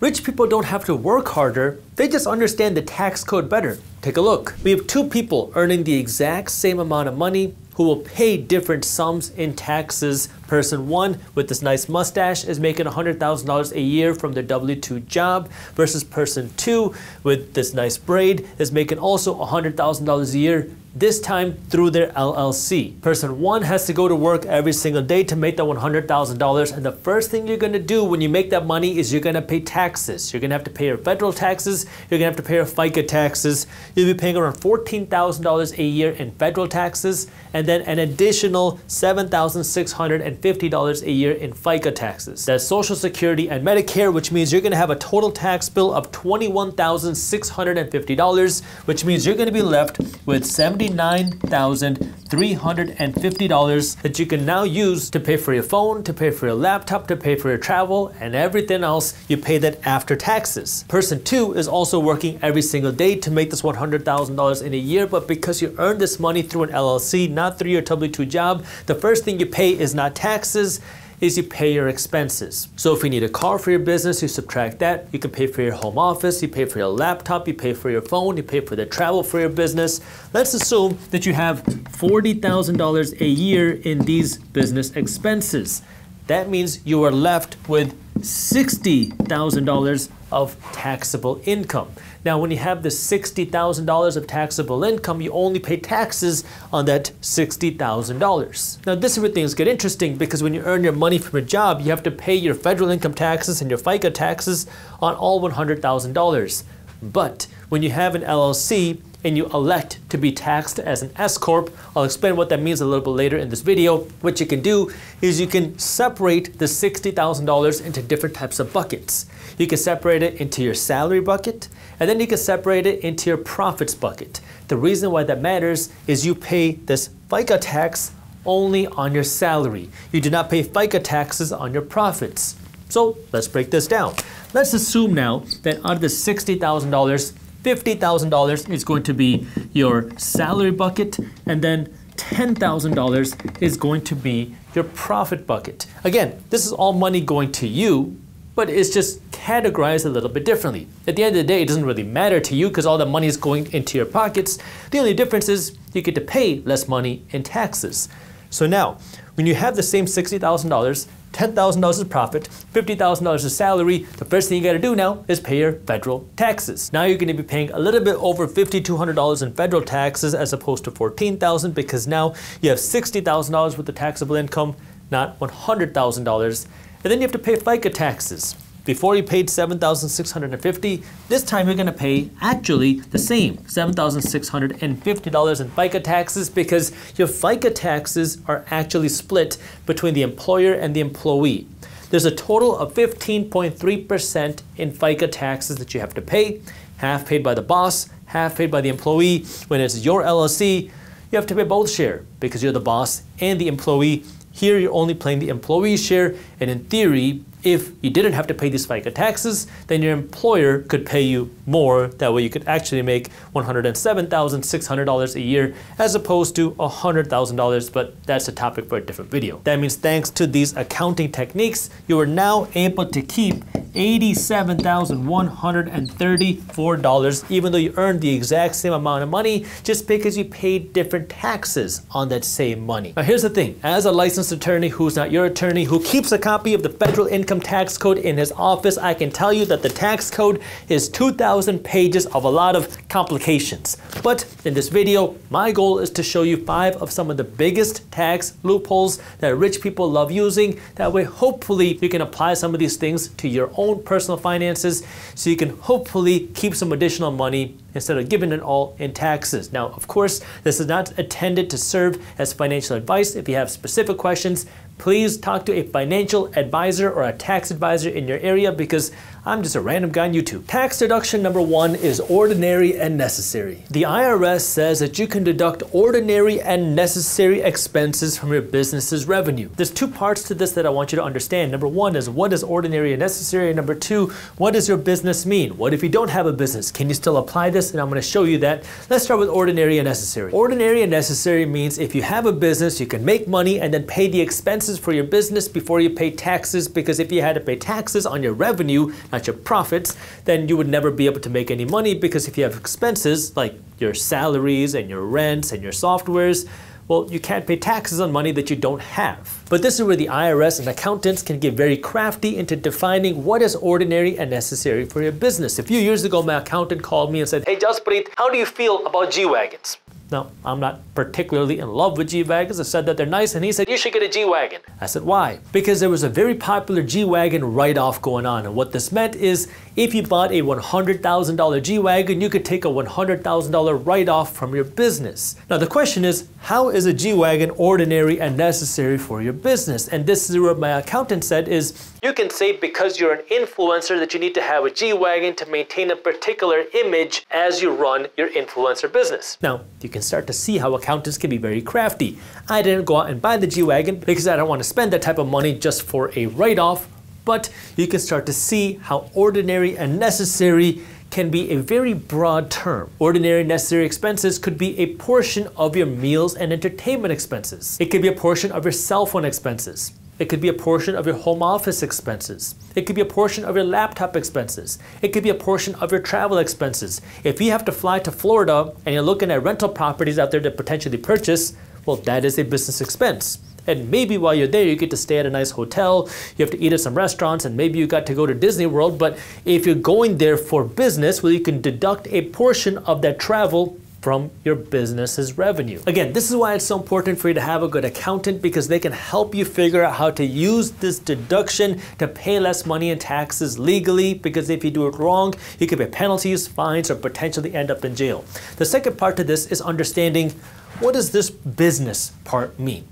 Rich people don't have to work harder, they just understand the tax code better. Take a look. We have two people earning the exact same amount of money who will pay different sums in taxes. Person one with this nice mustache is making $100,000 a year from their W-2 job versus person two with this nice braid is making also $100,000 a year, this time through their LLC. Person one has to go to work every single day to make that $100,000, and the first thing you're gonna do when you make that money is you're gonna pay taxes. You're gonna have to pay your federal taxes, you're gonna have to pay your FICA taxes. You'll be paying around $14,000 a year in federal taxes, and then an additional $7,650 a year in FICA taxes. That's Social Security and Medicare, which means you're gonna have a total tax bill of $21,650, which means you're gonna be left with $79,350 that you can now use to pay for your phone, to pay for your laptop, to pay for your travel, and everything else. You pay that after taxes. Person two is also working every single day to make this $100,000 in a year, but because you earned this money through an LLC, not through your W-2 job, the first thing you pay is not taxes, is you pay your expenses. So if you need a car for your business, you subtract that. You can pay for your home office, you pay for your laptop, you pay for your phone, you pay for the travel for your business. Let's assume that you have $40,000 a year in these business expenses. That means you are left with $60,000 of taxable income. Now, when you have the $60,000 of taxable income, you only pay taxes on that $60,000. Now, this is where things get interesting, because when you earn your money from a job, you have to pay your federal income taxes and your FICA taxes on all $100,000. But when you have an LLC and you elect to be taxed as an S-Corp, I'll explain what that means a little bit later in this video. What you can do is you can separate the $60,000 into different types of buckets. You can separate it into your salary bucket, and then you can separate it into your profits bucket. The reason why that matters is you pay this FICA tax only on your salary. You do not pay FICA taxes on your profits. So let's break this down. Let's assume now that out of the $60,000, $50,000 is going to be your salary bucket, and then $10,000 is going to be your profit bucket. Again, this is all money going to you, but it's just categorized a little bit differently. At the end of the day, it doesn't really matter to you because all the money is going into your pockets. The only difference is you get to pay less money in taxes. So now, when you have the same $60,000, $10,000 is profit, $50,000 is salary, the first thing you gotta do now is pay your federal taxes. Now you're gonna be paying a little bit over $5,200 in federal taxes as opposed to $14,000, because now you have $60,000 with the taxable income, not $100,000. And then you have to pay FICA taxes. Before you paid $7,650, this time you're gonna pay actually the same, $7,650 in FICA taxes, because your FICA taxes are actually split between the employer and the employee. There's a total of 15.3% in FICA taxes that you have to pay, half paid by the boss, half paid by the employee. When it's your LLC, you have to pay both share because you're the boss and the employee. Here you're only paying the employee share, and in theory, if you didn't have to pay these FICA taxes, then your employer could pay you more. That way you could actually make $107,600 a year as opposed to $100,000, but that's a topic for a different video. That means thanks to these accounting techniques, you are now able to keep $87,134, even though you earned the exact same amount of money, just because you paid different taxes on that same money. Now here's the thing, as a licensed attorney who's not your attorney, who keeps a copy of the federal income tax code in his office, I can tell you that the tax code is 2,000 pages of a lot of complications. But in this video, my goal is to show you 5 of some of the biggest tax loopholes that rich people love using. That way, hopefully, you can apply some of these things to your own personal finances, so you can hopefully keep some additional money instead of giving it all in taxes. Now, of course, this is not intended to serve as financial advice. If you have specific questions, please talk to a financial advisor or a tax advisor in your area, because I'm just a random guy on YouTube. Tax deduction number 1 is ordinary and necessary. The IRS says that you can deduct ordinary and necessary expenses from your business's revenue. There's 2 parts to this that I want you to understand. Number 1 is, what is ordinary and necessary? And number 2, what does your business mean? What if you don't have a business? Can you still apply this? And I'm going to show you that. Let's start with ordinary and necessary. Ordinary and necessary means if you have a business, you can make money and then pay the expenses for your business before you pay taxes, because if you had to pay taxes on your revenue, not your profits, then you would never be able to make any money, because if you have expenses like your salaries and your rents and your softwares, well, you can't pay taxes on money that you don't have. But this is where the IRS and accountants can get very crafty into defining what is ordinary and necessary for your business. A few years ago, my accountant called me and said, "Hey, Jaspreet, how do you feel about G-Wagons?" Now, I'm not particularly in love with G-Wagons. I said that they're nice, and he said, "You should get a G-Wagon." I said, "Why?" Because there was a very popular G-Wagon write-off going on, and what this meant is if you bought a $100,000 G-Wagon, you could take a $100,000 write-off from your business. Now, the question is, how is a G-Wagon ordinary and necessary for your business? And this is what my accountant said is, you can say because you're an influencer that you need to have a G-Wagon to maintain a particular image as you run your influencer business. Now, you can start to see how accountants can be very crafty. I didn't go out and buy the G-Wagon because I don't want to spend that type of money just for a write-off, but you can start to see how ordinary and necessary can be a very broad term. Ordinary necessary expenses could be a portion of your meals and entertainment expenses. It could be a portion of your cell phone expenses. It could be a portion of your home office expenses. It could be a portion of your laptop expenses. It could be a portion of your travel expenses. If you have to fly to Florida and you're looking at rental properties out there to potentially purchase, well, that is a business expense. And maybe while you're there, you get to stay at a nice hotel, you have to eat at some restaurants, and maybe you got to go to Disney World. But if you're going there for business, well, you can deduct a portion of that travel from your business's revenue. Again, this is why it's so important for you to have a good accountant, because they can help you figure out how to use this deduction to pay less money in taxes legally, because if you do it wrong, you could pay penalties, fines, or potentially end up in jail. The second part to this is understanding, what does this business part mean?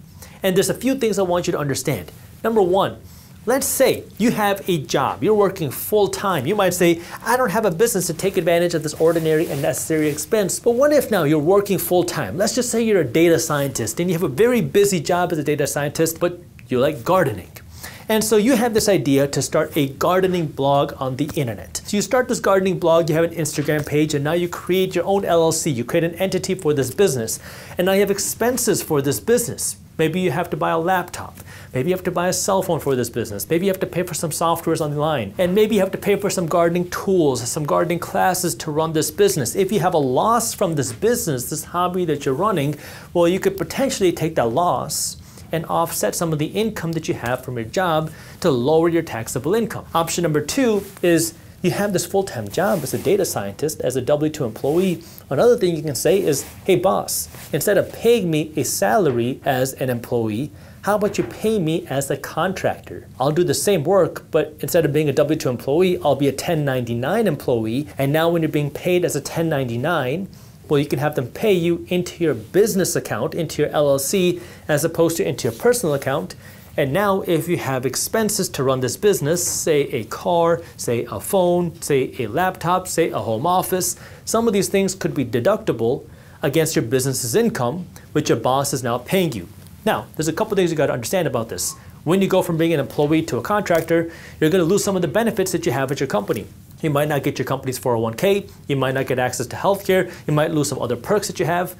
And there's a few things I want you to understand. Number one, let's say you have a job, you're working full-time. You might say, I don't have a business to take advantage of this ordinary and necessary expense. But what if now you're working full-time? Let's just say you're a data scientist and you have a very busy job as a data scientist, but you like gardening. And so you have this idea to start a gardening blog on the internet. So you start this gardening blog, you have an Instagram page, and now you create your own LLC. You create an entity for this business. And now you have expenses for this business. Maybe you have to buy a laptop. Maybe you have to buy a cell phone for this business. Maybe you have to pay for some softwares online. And maybe you have to pay for some gardening tools, some gardening classes to run this business. If you have a loss from this business, this hobby that you're running, well, you could potentially take that loss and offset some of the income that you have from your job to lower your taxable income. Option number two is you have this full-time job as a data scientist, as a W-2 employee. Another thing you can say is, hey boss, instead of paying me a salary as an employee, how about you pay me as a contractor? I'll do the same work, but instead of being a W-2 employee, I'll be a 1099 employee. And now when you're being paid as a 1099, well, you can have them pay you into your business account, into your LLC, as opposed to into your personal account. And now if you have expenses to run this business, say a car, say a phone, say a laptop, say a home office, some of these things could be deductible against your business's income, which your boss is now paying you. Now, there's a couple things you got to understand about this. When you go from being an employee to a contractor, you're going to lose some of the benefits that you have at your company. You might not get your company's 401k, you might not get access to healthcare, you might lose some other perks that you have,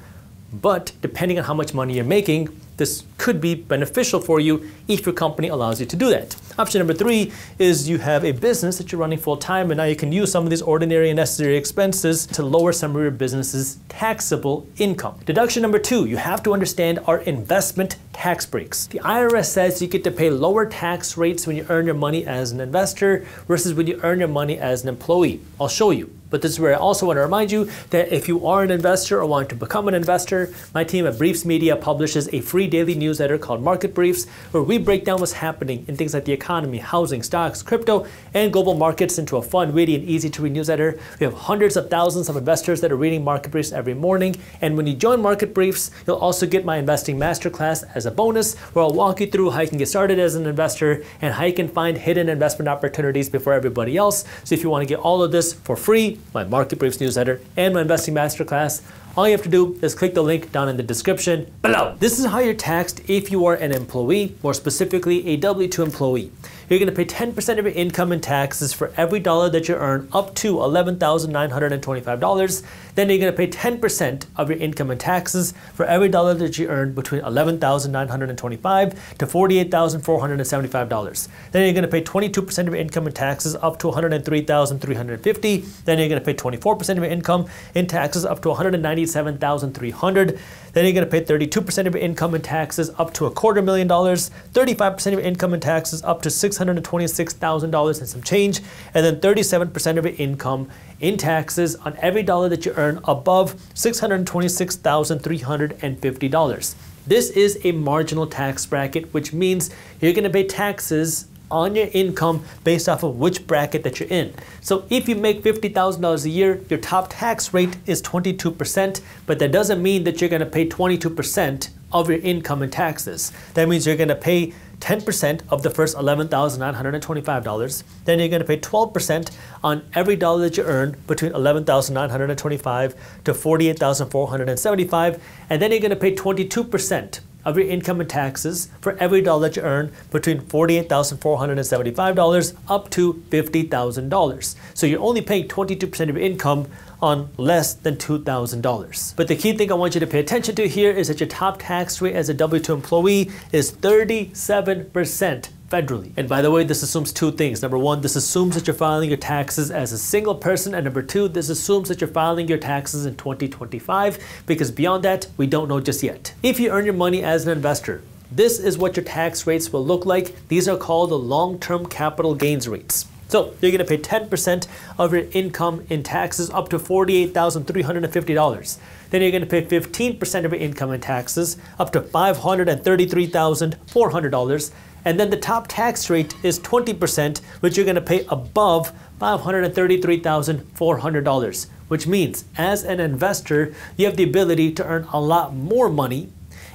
but depending on how much money you're making, this could be beneficial for you if your company allows you to do that. Option number three is you have a business that you're running full time, and now you can use some of these ordinary and necessary expenses to lower some of your business's taxable income. Deduction number two, you have to understand our investment tax breaks. The IRS says you get to pay lower tax rates when you earn your money as an investor versus when you earn your money as an employee. I'll show you. But this is where I also want to remind you that if you are an investor or want to become an investor, my team at Briefs Media publishes a free daily newsletter called Market Briefs, where we break down what's happening in things like the economy, housing, stocks, crypto, and global markets into a fun, witty, and easy to read newsletter. We have hundreds of thousands of investors that are reading Market Briefs every morning. And when you join Market Briefs, you'll also get my investing masterclass as a bonus, where I'll walk you through how you can get started as an investor and how you can find hidden investment opportunities before everybody else. So if you want to get all of this for free, my Market Briefs newsletter and my investing masterclass, all you have to do is click the link down in the description below. This is how you're taxed if you are an employee, more specifically a W-2 employee. you're going to pay 10% of your income in taxes for every dollar that you earn up to $11,925. Then you're going to pay 10% of your income in taxes for every dollar that you earn between $11,925 to $48,475. Then you're going to pay 22% of your income in taxes up to $103,350. Then you're going to pay 24% of your income in taxes up to $197,300. Then you're going to pay 32% of your income in taxes up to $250,000, 35% of your income in taxes up to $626,000 and some change, and then 37% of your income in taxes on every dollar that you earn above $626,350. This is a marginal tax bracket, which means you're going to pay taxes on your income based off of which bracket that you're in. So if you make $50,000 a year, your top tax rate is 22%, but that doesn't mean that you're going to pay 22% of your income in taxes. That means you're going to pay 10% of the first $11,925. Then you're going to pay 12% on every dollar that you earn between $11,925 to $48,475, and then you're going to pay 22% of your income in taxes for every dollar that you earn between $48,475 up to $50,000. So you're only paying 22% of your income on less than $2,000. But the key thing I want you to pay attention to here is that your top tax rate as a W-2 employee is 37% federally. And by the way, this assumes two things. Number one, this assumes that you're filing your taxes as a single person. And number two, this assumes that you're filing your taxes in 2025, because beyond that, we don't know just yet. If you earn your money as an investor, this is what your tax rates will look like. These are called the long-term capital gains rates. So you're going to pay 10% of your income in taxes up to $48,350. Then you're going to pay 15% of your income in taxes up to $533,400. And then the top tax rate is 20%, which you're going to pay above $533,400, which means as an investor, you have the ability to earn a lot more money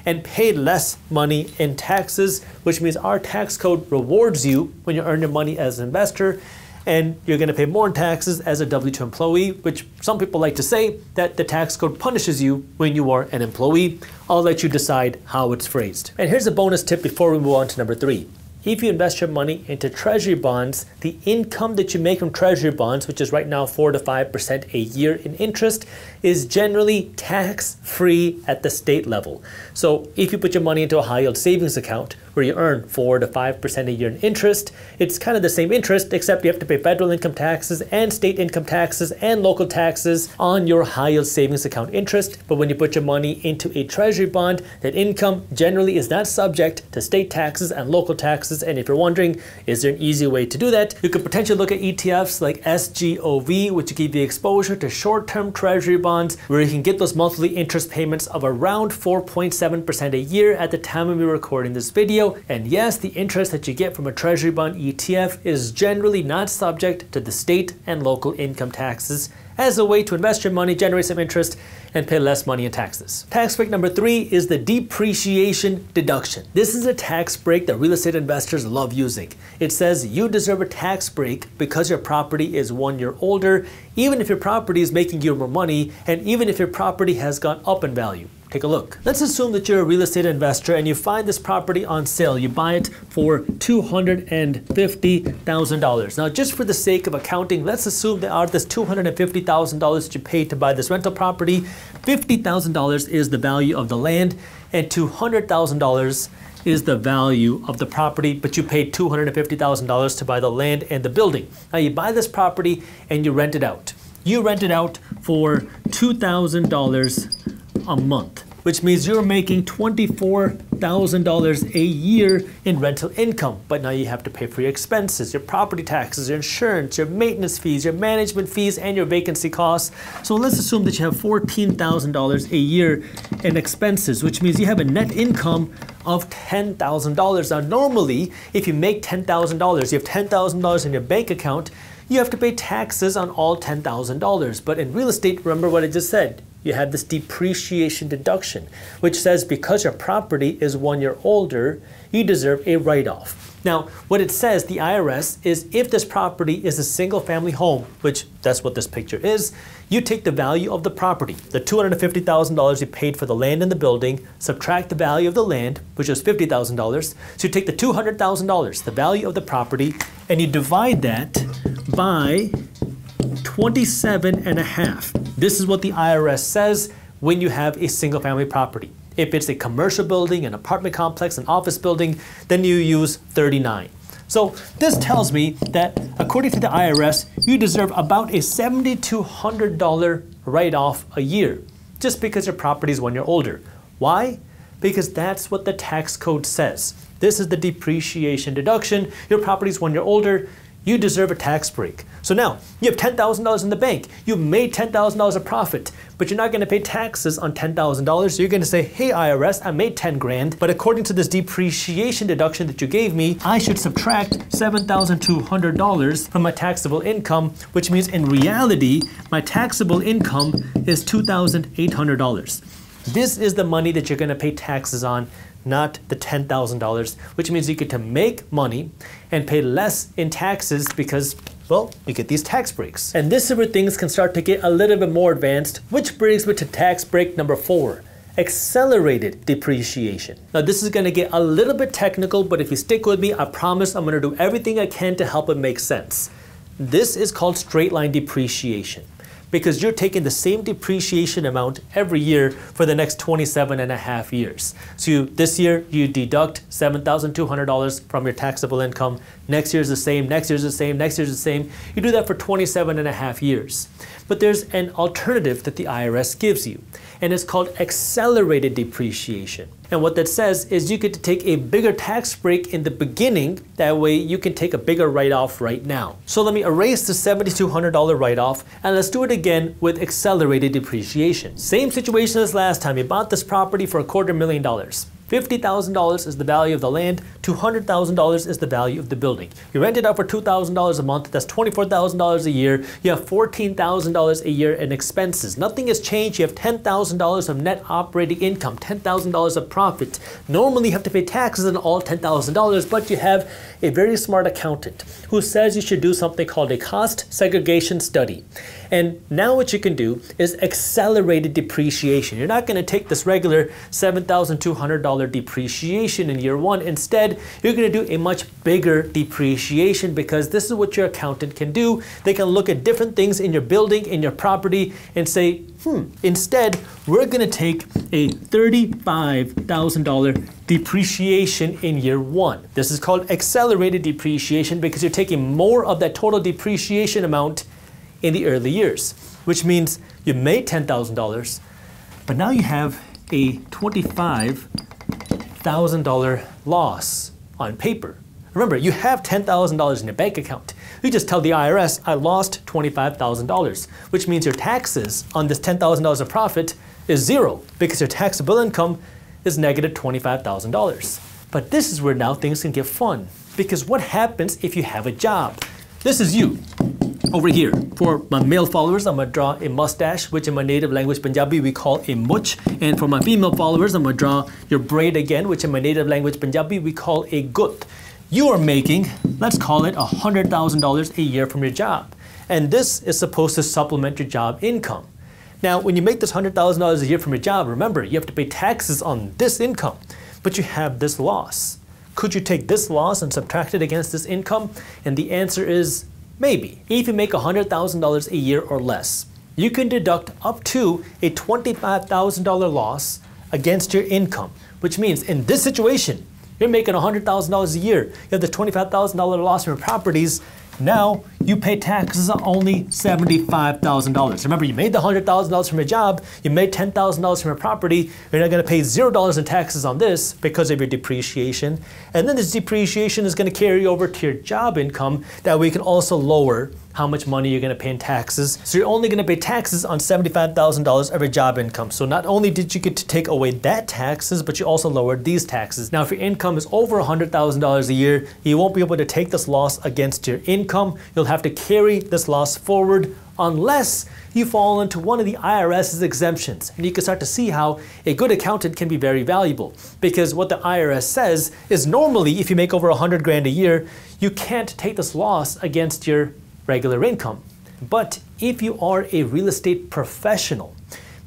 and pay less money in taxes, which means our tax code rewards you when you earn your money as an investor, and you're going to pay more in taxes as a W-2 employee, which some people like to say that the tax code punishes you when you are an employee. I'll let you decide how it's phrased. And here's a bonus tip before we move on to number 3. If you invest your money into treasury bonds, the income that you make from treasury bonds, which is right now 4 to 5% a year in interest, is generally tax-free at the state level. So if you put your money into a high-yield savings account where you earn 4 to 5% a year in interest, it's kind of the same interest, except you have to pay federal income taxes and state income taxes and local taxes on your high-yield savings account interest. But when you put your money into a treasury bond, that income generally is not subject to state taxes and local taxes. And if you're wondering, is there an easy way to do that? You could potentially look at ETFs like SGOV, which give you exposure to short-term treasury bonds, where you can get those monthly interest payments of around 4.7% a year at the time when we're recording this video. And yes, the interest that you get from a treasury bond ETF is generally not subject to the state and local income taxes, as a way to invest your money, generate some interest, and pay less money in taxes. Tax break number 3 is the depreciation deduction. This is a tax break that real estate investors love using. It says you deserve a tax break because your property is 1 year older, even if your property is making you more money, and even if your property has gone up in value. Take a look. Let's assume that you're a real estate investor and you find this property on sale. You buy it for $250,000. Now, just for the sake of accounting, let's assume that out of this $250,000 that you paid to buy this rental property, $50,000 is the value of the land and $200,000 is the value of the property, but you paid $250,000 to buy the land and the building. Now, you buy this property and you rent it out. You rent it out for $2,000 a month, which means you're making $24,000 a year in rental income. But now you have to pay for your expenses, your property taxes, your insurance, your maintenance fees, your management fees, and your vacancy costs. So let's assume that you have $14,000 a year in expenses, which means you have a net income of $10,000. Now, normally, if you make $10,000, you have $10,000 in your bank account, you have to pay taxes on all $10,000. But in real estate, remember what I just said, you have this depreciation deduction, which says because your property is 1 year older, you deserve a write-off. Now, what it says, the IRS, is if this property is a single-family home, which that's what this picture is, you take the value of the property, the $250,000 you paid for the land and the building, subtract the value of the land, which is $50,000. So you take the $200,000, the value of the property, and you divide that by 27.5. This is what the IRS says when you have a single-family property. If it's a commercial building, an apartment complex, an office building, then you use 39. So this tells me that according to the IRS, you deserve about a $7,200 write-off a year just because your property is 1 year older. Why? Because that's what the tax code says. This is the depreciation deduction. Your property is 1 year older. You deserve a tax break. So now, you have $10,000 in the bank. You've made $10,000 of profit, but you're not gonna pay taxes on $10,000. So you're gonna say, hey IRS, I made 10 grand, but according to this depreciation deduction that you gave me, I should subtract $7,200 from my taxable income, which means in reality, my taxable income is $2,800. This is the money that you're gonna pay taxes on, not the $10,000, which means you get to make money and pay less in taxes because, well, you get these tax breaks. And this is where things can start to get a little bit more advanced, which brings me to tax break number 4, accelerated depreciation. Now this is gonna get a little bit technical, but if you stick with me, I promise I'm gonna do everything I can to help it make sense. This is called straight line depreciation, because you're taking the same depreciation amount every year for the next 27.5 years. So this year, you deduct $7,200 from your taxable income. Next year's the same, next year's the same, next year's the same. You do that for 27.5 years. But there's an alternative that the IRS gives you, and it's called accelerated depreciation. And what that says is you get to take a bigger tax break in the beginning. That way you can take a bigger write-off right now. So let me erase the $7,200 write-off, and let's do it again with accelerated depreciation. Same situation as last time. You bought this property for $250,000. $50,000 is the value of the land, $200,000 is the value of the building. You rent it out for $2,000 a month, that's $24,000 a year. You have $14,000 a year in expenses. Nothing has changed. You have $10,000 of net operating income, $10,000 of profit. Normally you have to pay taxes on all $10,000, but you have a very smart accountant who says you should do something called a cost segregation study. And now what you can do is accelerated depreciation. You're not going to take this regular $7,200 depreciation in year one. Instead, you're going to do a much bigger depreciation, because this is what your accountant can do. They can look at different things in your building, in your property, and say, instead, we're going to take a $35,000 depreciation in year one. This is called accelerated depreciation because you're taking more of that total depreciation amount in the early years, which means you made $10,000, but now you have a $25,000 loss on paper. Remember, you have $10,000 in your bank account. You just tell the IRS, I lost $25,000, which means your taxes on this $10,000 of profit is zero, because your taxable income is negative $25,000. But this is where now things can get fun, because what happens if you have a job? This is you. Over here, for my male followers, I'm going to draw a mustache, which in my native language Punjabi we call a much. And for my female followers, I'm going to draw your braid again, which in my native language Punjabi we call a gut. You are making, let's call it $100,000 a year from your job. And this is supposed to supplement your job income. Now, when you make this $100,000 a year from your job, remember, you have to pay taxes on this income, but you have this loss. Could you take this loss and subtract it against this income? And the answer is maybe. If you make $100,000 a year or less, you can deduct up to a $25,000 loss against your income, which means in this situation, you're making $100,000 a year. You have the $25,000 loss from your properties. Now you pay taxes on only $75,000. Remember, you made the $100,000 from your job, you made $10,000 from your property, you're not going to pay $0 in taxes on this because of your depreciation. And then this depreciation is going to carry over to your job income. That way you can also lower how much money you're going to pay in taxes. So you're only going to pay taxes on $75,000 of your job income. So not only did you get to take away that taxes, but you also lowered these taxes. Now, if your income is over $100,000 a year, you won't be able to take this loss against your income. You'll have to carry this loss forward unless you fall into one of the IRS's exemptions. And you can start to see how a good accountant can be very valuable, because what the IRS says is normally if you make over 100 grand a year, you can't take this loss against your regular income. But if you are a real estate professional,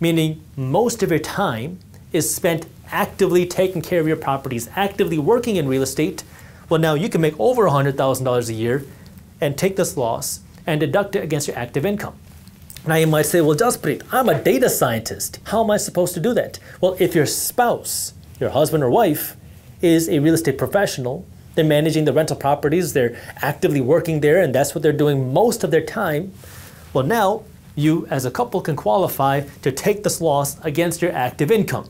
meaning most of your time is spent actively taking care of your properties, actively working in real estate, well, now you can make over $100,000 a year and take this loss and deduct it against your active income. Now you might say, well, Jaspreet, I'm a data scientist. How am I supposed to do that? Well, if your spouse, your husband or wife, is a real estate professional, they're managing the rental properties, they're actively working there, and that's what they're doing most of their time, well, now you as a couple can qualify to take this loss against your active income.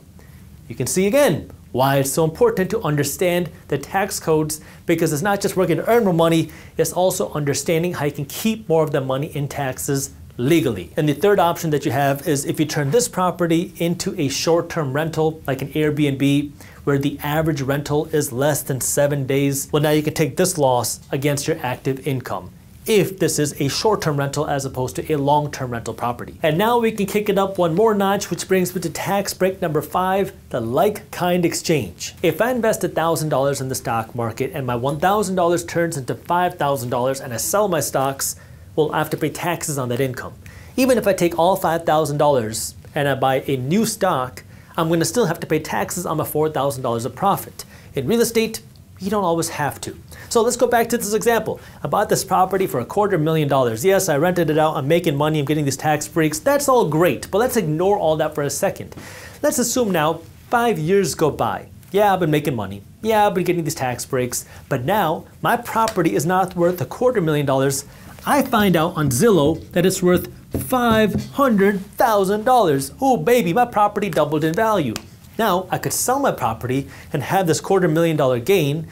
You can see again why it's so important to understand the tax codes, because it's not just working to earn more money, it's also understanding how you can keep more of the money in taxes legally. And the third option that you have is if you turn this property into a short-term rental, like an Airbnb, where the average rental is less than 7 days, well, now you can take this loss against your active income if this is a short-term rental as opposed to a long-term rental property. And now we can kick it up one more notch, which brings me to tax break number 5, the like-kind exchange. If I invest $1,000 in the stock market and my $1,000 turns into $5,000 and I sell my stocks, well, I have to pay taxes on that income. Even if I take all $5,000 and I buy a new stock, I'm going to still have to pay taxes on my $4,000 of profit. In real estate, you don't always have to. So let's go back to this example. I bought this property for $250,000. Yes, I rented it out, I'm making money, I'm getting these tax breaks. That's all great, but let's ignore all that for a second. Let's assume now 5 years go by. Yeah, I've been making money. Yeah, I've been getting these tax breaks, but now my property is not worth $250,000. I find out on Zillow that it's worth $500,000. Oh baby, my property doubled in value. Now I could sell my property and have this $250,000 gain.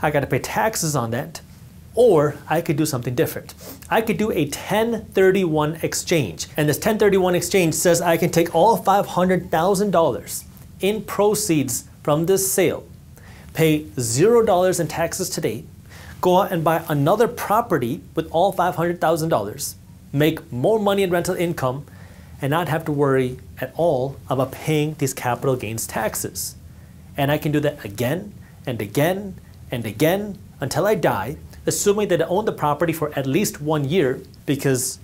I got to pay taxes on that. Or I could do something different. I could do a 1031 exchange. And this 1031 exchange says I can take all $500,000 in proceeds from this sale, pay $0 in taxes today, go out and buy another property with all $500,000, make more money in rental income, and not have to worry at all about paying these capital gains taxes. And I can do that again and again and again until I die, assuming that I own the property for at least 1 year, because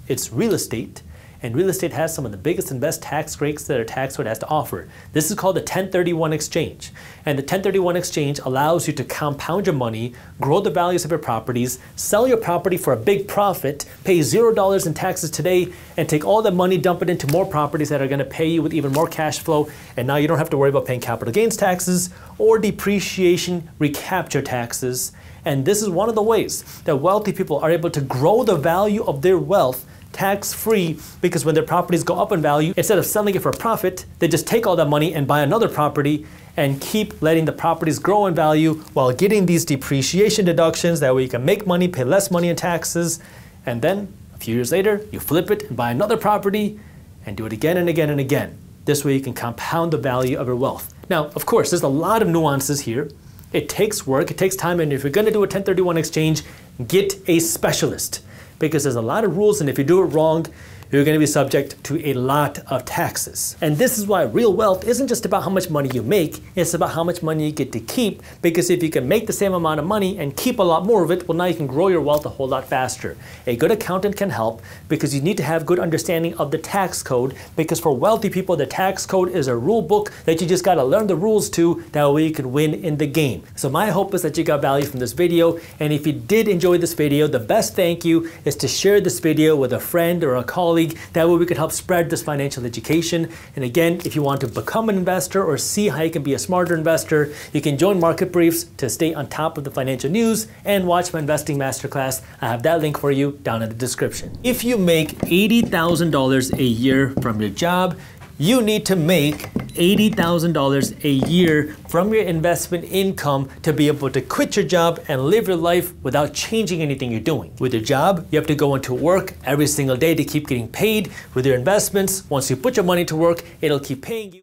it's real estate, and real estate has some of the biggest and best tax breaks that a tax code has to offer. This is called the 1031 exchange. And the 1031 exchange allows you to compound your money, grow the values of your properties, sell your property for a big profit, pay $0 in taxes today, and take all the money, dump it into more properties that are going to pay you with even more cash flow. And now you don't have to worry about paying capital gains taxes or depreciation recapture taxes. And this is one of the ways that wealthy people are able to grow the value of their wealth tax-free, because when their properties go up in value, instead of selling it for a profit, they just take all that money and buy another property and keep letting the properties grow in value while getting these depreciation deductions. That way you can make money, pay less money in taxes, and then a few years later, you flip it and buy another property and do it again and again and again. This way you can compound the value of your wealth. Now, of course, there's a lot of nuances here. It takes work, it takes time, and if you're going to do a 1031 exchange, get a specialist, because there's a lot of rules, and if you do it wrong, you're going to be subject to a lot of taxes. And this is why real wealth isn't just about how much money you make, it's about how much money you get to keep, because if you can make the same amount of money and keep a lot more of it, well, now you can grow your wealth a whole lot faster. A good accountant can help, because you need to have good understanding of the tax code, because for wealthy people, the tax code is a rule book that you just got to learn the rules to, that way you can win in the game. So my hope is that you got value from this video, and if you did enjoy this video, the best thank you is to share this video with a friend or a colleague. That way we can help spread this financial education. And again, if you want to become an investor or see how you can be a smarter investor, you can join Market Briefs to stay on top of the financial news and watch my investing masterclass. I have that link for you down in the description. If you make $80,000 a year from your job, you need to make $80,000 a year from your investment income to be able to quit your job and live your life without changing anything you're doing. With your job, you have to go into work every single day to keep getting paid. With your investments, once you put your money to work, it'll keep paying you.